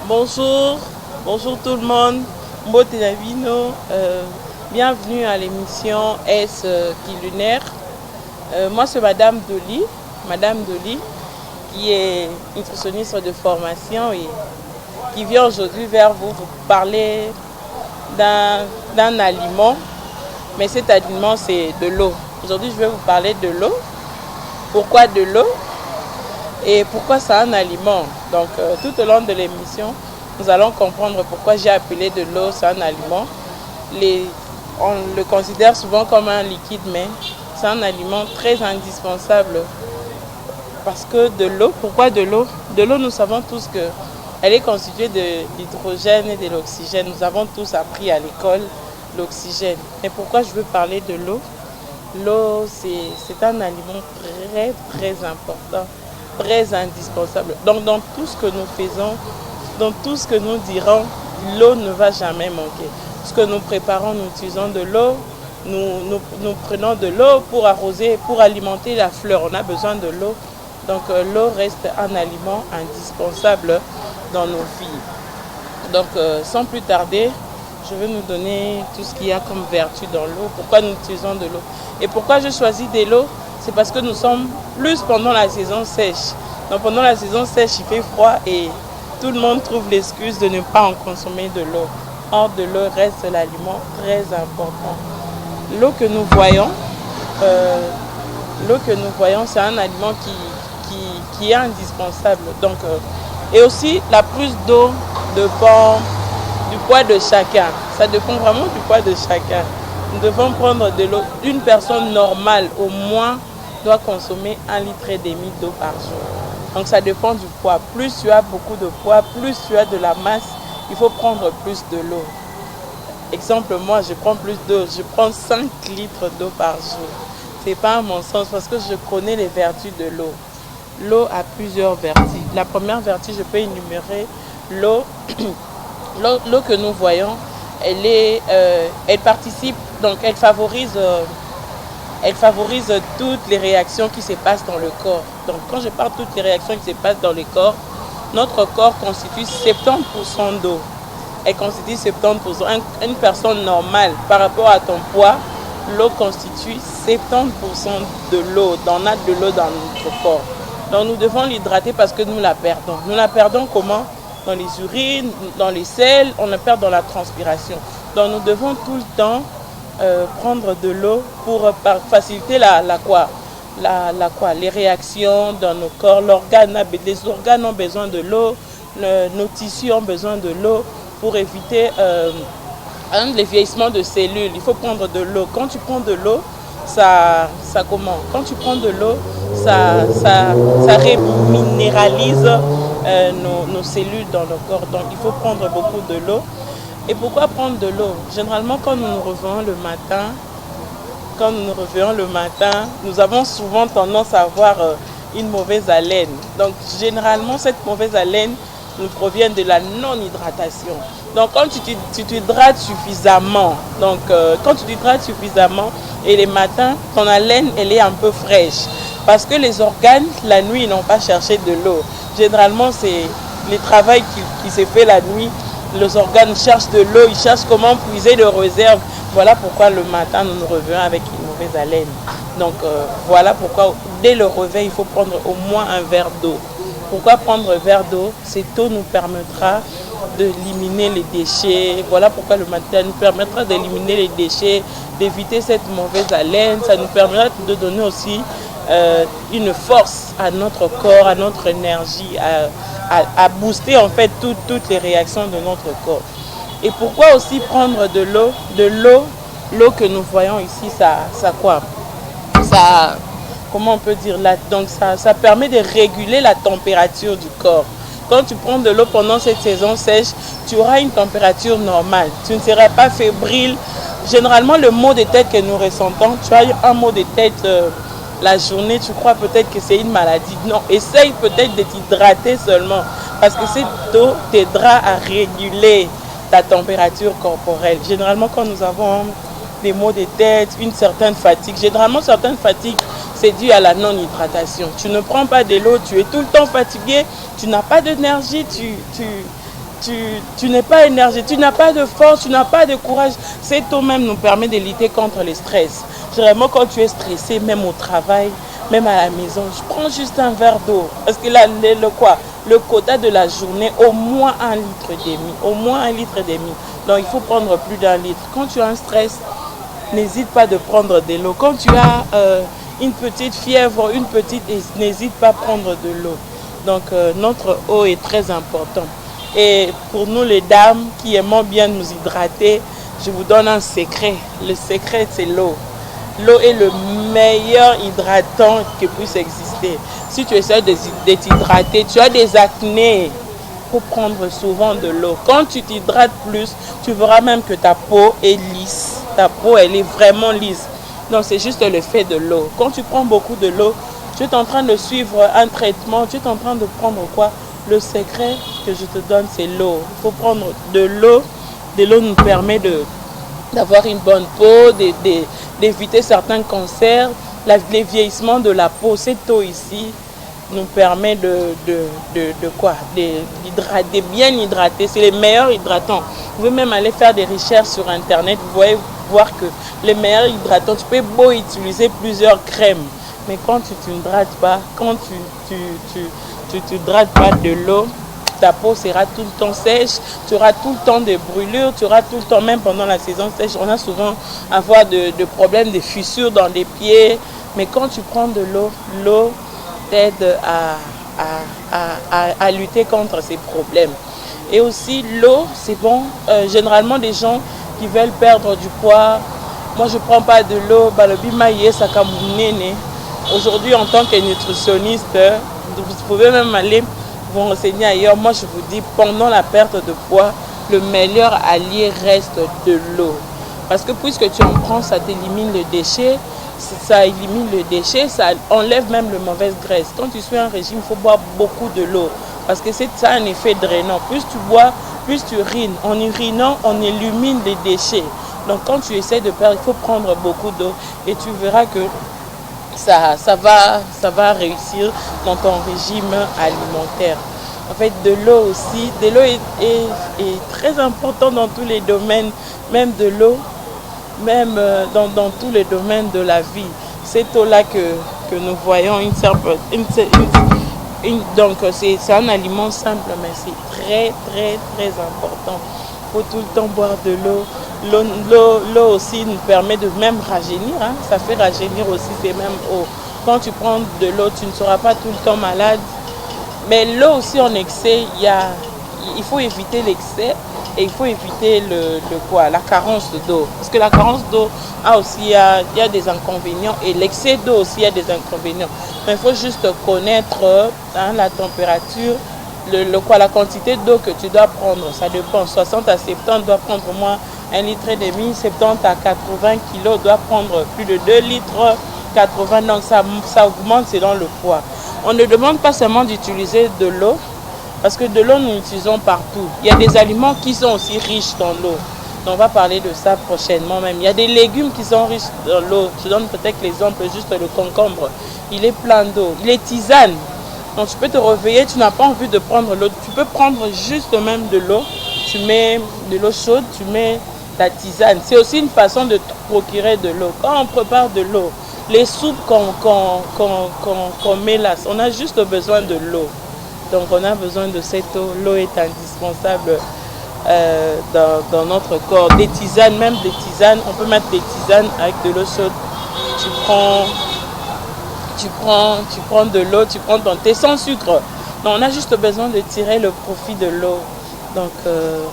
Bonjour, bonjour tout le monde. Mbote Navino, bienvenue à l'émission S qui lunaire. Moi c'est Madame Doli, qui est nutritionniste de formation et qui vient aujourd'hui vers vous parler d'un aliment, mais cet aliment c'est de l'eau. Aujourd'hui je vais vous parler de l'eau. Pourquoi de l'eau? Et pourquoi c'est un aliment? Donc tout au long de l'émission, nous allons comprendre pourquoi j'ai appelé de l'eau, c'est un aliment. On le considère souvent comme un liquide, mais c'est un aliment très indispensable. Parce que de l'eau, pourquoi de l'eau? De l'eau, nous savons tous qu'elle est constituée de l'hydrogène et de l'oxygène. Nous avons tous appris à l'école l'oxygène. Mais pourquoi je veux parler de l'eau? L'eau, c'est un aliment très très important, très indispensable. Donc dans tout ce que nous faisons, dans tout ce que nous dirons, l'eau ne va jamais manquer. Ce que nous préparons, nous utilisons de l'eau, nous prenons de l'eau pour arroser, pour alimenter la fleur. On a besoin de l'eau. Donc l'eau reste un aliment indispensable dans nos vies. Donc sans plus tarder, je vais nous donner tout ce qu'il y a comme vertu dans l'eau. Pourquoi nous utilisons de l'eau? Et pourquoi je choisis de l'eau? C'est parce que nous sommes plus pendant la saison sèche. Donc pendant la saison sèche, il fait froid et tout le monde trouve l'excuse de ne pas en consommer de l'eau. Or, de l'eau reste l'aliment très important. L'eau que nous voyons, c'est un aliment qui est indispensable. Donc, et aussi, la prise d'eau dépend du poids de chacun. Ça dépend vraiment du poids de chacun. Nous devons prendre de l'eau. Une personne normale, au moins, doit consommer 1,5 litre d'eau par jour. Donc ça dépend du poids. Plus tu as beaucoup de poids, plus tu as de la masse, il faut prendre plus de l'eau. Exemple, moi je prends plus d'eau, je prends 5 litres d'eau par jour. Ce n'est pas à mon sens parce que je connais les vertus de l'eau. L'eau a plusieurs vertus. La première vertu, je peux énumérer l'eau. L'eau que nous voyons, elle participe, donc elle favorise toutes les réactions qui se passent dans le corps. Donc quand je parle de toutes les réactions qui se passent dans le corps, notre corps constitue 70% d'eau. Elle constitue 70%. Une personne normale, par rapport à ton poids, l'eau constitue 70% de l'eau. On a de l'eau dans notre corps. Donc nous devons l'hydrater parce que nous la perdons. Nous la perdons comment? Dans les urines, dans les selles, on la perd dans la transpiration. Donc nous devons tout le temps prendre de l'eau pour faciliter les réactions dans nos corps. Les organes ont besoin de l'eau, nos tissus ont besoin de l'eau pour éviter le vieillissement de cellules. Il faut prendre de l'eau. Quand tu prends de l'eau, Quand tu prends de l'eau, ça reminéralise nos cellules dans le corps. Donc il faut prendre beaucoup de l'eau. Et pourquoi prendre de l'eau? Généralement, quand nous nous réveillons le matin, nous avons souvent tendance à avoir une mauvaise haleine. Donc, généralement, cette mauvaise haleine nous provient de la non-hydratation. Donc, quand tu t'hydrates suffisamment, et les matins, ton haleine, elle est un peu fraîche. Parce que les organes, la nuit, ils n'ont pas cherché de l'eau. Généralement, c'est le travail qui se fait la nuit. Les organes cherchent de l'eau, ils cherchent comment puiser de réserves. Voilà pourquoi le matin, nous nous réveillons avec une mauvaise haleine. Donc, voilà pourquoi, dès le réveil, il faut prendre au moins un verre d'eau. Pourquoi prendre un verre d'eau? Cette eau nous permettra d'éliminer les déchets. Voilà pourquoi le matin nous permettra d'éliminer les déchets, d'éviter cette mauvaise haleine. Ça nous permettra de donner aussi une force à notre corps, à notre énergie, à booster en fait toutes les réactions de notre corps. Et pourquoi aussi prendre de l'eau? L'eau que nous voyons ici, comment on peut dire là? Donc ça permet de réguler la température du corps. Quand tu prends de l'eau pendant cette saison sèche, tu auras une température normale. Tu ne seras pas fébrile. Généralement, le maux de tête que nous ressentons, tu as un maux de tête la journée, tu crois peut-être que c'est une maladie. Non, essaye peut-être de t'hydrater seulement. Parce que cette eau t'aidera à réguler ta température corporelle. Généralement, quand nous avons des maux de tête, une certaine fatigue, généralement, certaines fatigues, c'est dû à la non-hydratation. Tu ne prends pas de l'eau, tu es tout le temps fatigué, tu n'as pas d'énergie, tu n'es pas énergique, tu n'as pas de force, tu n'as pas de courage. Cette eau même nous permet de lutter contre le stress. Généralement, quand tu es stressé, même au travail, même à la maison, je prends juste un verre d'eau. Parce que là, le quota de la journée, au moins 1,5 litre. Au moins 1,5 litre. Donc, il faut prendre plus d'1 litre. Quand tu as un stress, n'hésite pas de prendre de l'eau. Quand tu as une petite fièvre, n'hésite pas à prendre de l'eau. Donc, notre eau est très importante. Et pour nous, les dames qui aimons bien nous hydrater, je vous donne un secret. Le secret, c'est l'eau. L'eau est le meilleur hydratant qui puisse exister. Si tu essaies de t'hydrater, tu as des acnés, il faut prendre souvent de l'eau. Quand tu t'hydrates plus, tu verras même que ta peau est lisse. Ta peau, elle est vraiment lisse. Donc, c'est juste le fait de l'eau. Quand tu prends beaucoup de l'eau, tu es en train de suivre un traitement, tu es en train de prendre quoi? Le secret que je te donne, c'est l'eau. Il faut prendre de l'eau. De l'eau nous permet d'avoir une bonne peau, d'éviter certains cancers, les vieillissements de la peau. Cette eau ici nous permet de bien hydrater. C'est les meilleurs hydratants. Vous pouvez même aller faire des recherches sur Internet. Vous voyez voir que les meilleurs hydratants, tu peux beau utiliser plusieurs crèmes. Mais quand tu ne t'hydrates pas, quand tu t'hydrates pas de l'eau, ta peau sera tout le temps sèche, tu auras tout le temps des brûlures, tu auras tout le temps, même pendant la saison sèche, on a souvent avoir de problèmes, de fissures dans les pieds. Mais quand tu prends de l'eau, l'eau t'aide à lutter contre ces problèmes. Et aussi l'eau, c'est bon. Généralement, des gens qui veulent perdre du poids, moi je ne prends pas de l'eau, aujourd'hui en tant que nutritionniste, vous pouvez même aller vous renseigner ailleurs. Moi je vous dis, pendant la perte de poids, le meilleur allié reste de l'eau. Parce que puisque tu en prends, ça t'élimine le déchet, ça élimine le déchet, ça enlève même le mauvaise graisse. Quand tu suis un régime, il faut boire beaucoup de l'eau. Parce que ça a un effet drainant. Plus tu bois, plus tu urines. En urinant, on élimine les déchets. Donc quand tu essaies de perdre, il faut prendre beaucoup d'eau. Et tu verras que ça va réussir dans ton régime alimentaire. En fait, de l'eau aussi, de l'eau est très important dans tous les domaines, même de l'eau, même dans tous les domaines de la vie. Cette eau-là que nous voyons, donc c'est un aliment simple, mais c'est très, très, très important. Il faut tout le temps boire de l'eau. L'eau aussi nous permet de même rajeunir, hein. Ça fait rajeunir aussi ces mêmes eaux. Quand tu prends de l'eau, tu ne seras pas tout le temps malade. Mais l'eau aussi en excès, il faut éviter l'excès et il faut éviter la carence d'eau. Parce que la carence d'eau il y a des inconvénients et l'excès d'eau aussi a des inconvénients. Mais il faut juste connaître la température, la quantité d'eau que tu dois prendre. Ça dépend. 60 à 70 doit prendre au moins 1,5 litre. 70 à 80 kg doit prendre plus de 2 litres. 80, donc ça augmente selon le poids. On ne demande pas seulement d'utiliser de l'eau, parce que de l'eau nous l'utilisons partout. Il y a des aliments qui sont aussi riches dans l'eau. On va parler de ça prochainement même. Il y a des légumes qui sont riches dans l'eau. Je donne peut-être l'exemple, juste le concombre. Il est plein d'eau. Il est tisane. Donc tu peux te réveiller, tu n'as pas envie de prendre l'eau. Tu peux prendre juste même de l'eau. Tu mets de l'eau chaude, tu mets ta tisane. C'est aussi une façon de te procurer de l'eau. Quand on prépare de l'eau, les soupes qu'on met là, on a juste besoin de l'eau. Donc on a besoin de cette eau. L'eau est indispensable dans notre corps. Des tisanes, même des tisanes, on peut mettre des tisanes avec de l'eau chaude. Tu prends de l'eau, tu prends ton thé sans sucre. Donc on a juste besoin de tirer le profit de l'eau. Donc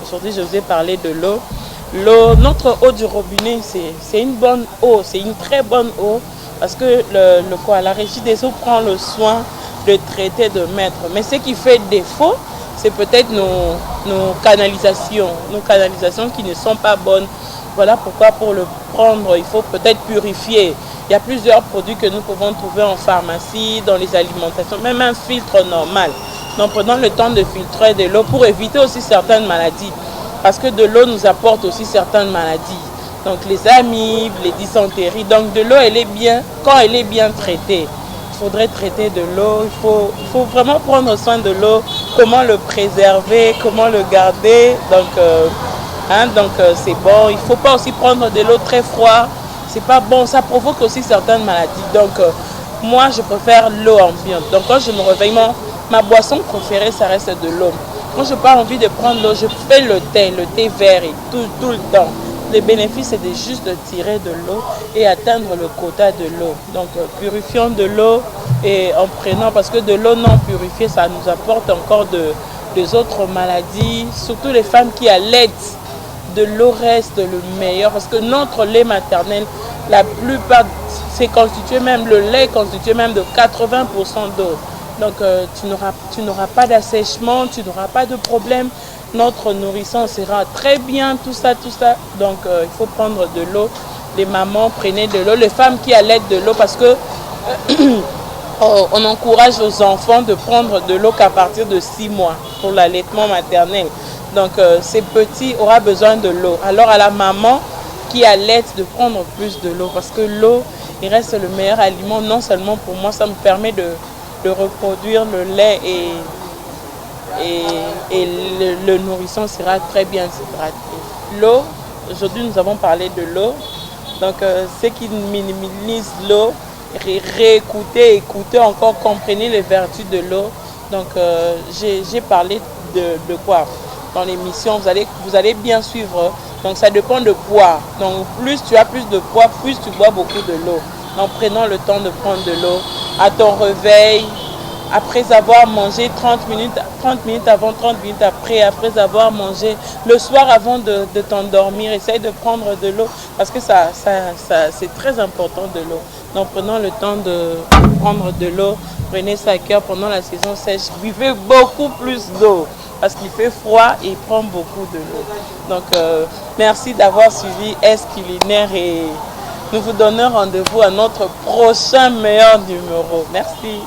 aujourd'hui je vous ai parlé de l'eau. L'eau, notre eau du robinet, c'est une bonne eau, c'est une très bonne eau. Parce que la Régie des eaux prend le soin de traiter, de mettre. Mais ce qui fait défaut, c'est peut-être nos canalisations qui ne sont pas bonnes. Voilà pourquoi pour le prendre, il faut peut-être purifier. Il y a plusieurs produits que nous pouvons trouver en pharmacie, dans les alimentations, même un filtre normal. Donc prenons le temps de filtrer de l'eau pour éviter aussi certaines maladies. Parce que de l'eau nous apporte aussi certaines maladies. Donc les amibes, les dysenteries. Donc de l'eau, elle est bien, quand elle est bien traitée. faudrait traiter de l'eau, il faut vraiment prendre soin de l'eau, comment le préserver, comment le garder. Donc c'est bon. Il ne faut pas aussi prendre de l'eau très froide, c'est pas bon, ça provoque aussi certaines maladies. Donc moi je préfère l'eau ambiante. Donc quand je me réveille, ma boisson préférée ça reste de l'eau. Quand je n'ai pas envie de prendre l'eau, je fais le thé vert et tout le temps. Le bénéfice c'est juste de tirer de l'eau et atteindre le quota de l'eau. Donc purifions de l'eau et en prenant, parce que de l'eau non purifiée, ça nous apporte encore des autres maladies, surtout les femmes qui allaitent. De l'eau reste le meilleur parce que notre lait maternel, la plupart, c'est constitué même, le lait est constitué même de 80% d'eau. Donc tu n'auras pas d'assèchement, tu n'auras pas de problème. Notre nourrisson sera très bien, tout ça. Donc il faut prendre de l'eau. Les mamans, prenez de l'eau. Les femmes qui allaitent de l'eau parce que on encourage aux enfants de prendre de l'eau qu'à partir de 6 mois pour l'allaitement maternel. Donc ces petits auront besoin de l'eau. Alors à la maman qui allaite de prendre plus de l'eau parce que l'eau, il reste le meilleur aliment. Non seulement pour moi, ça me permet de reproduire le lait et le nourrisson sera très bien hydraté. L'eau, aujourd'hui nous avons parlé de l'eau. Donc ceux qui minimisent l'eau, écouter encore, comprenez les vertus de l'eau. Donc j'ai parlé de quoi dans l'émission, vous allez bien suivre. Donc ça dépend de poids. Donc plus tu as plus de poids, plus tu bois beaucoup de l'eau. Donc prenons le temps de prendre de l'eau à ton réveil, après avoir mangé 30 minutes avant, 30 minutes après avoir mangé, le soir avant de t'endormir, essaye de prendre de l'eau parce que c'est très important de l'eau. Donc prenons le temps de prendre de l'eau, prenez ça à cœur pendant la saison sèche, buvez beaucoup plus d'eau parce qu'il fait froid et il prend beaucoup de l'eau. Donc merci d'avoir suivi S Culinaire et nous vous donnons rendez-vous à notre prochain meilleur numéro. Merci.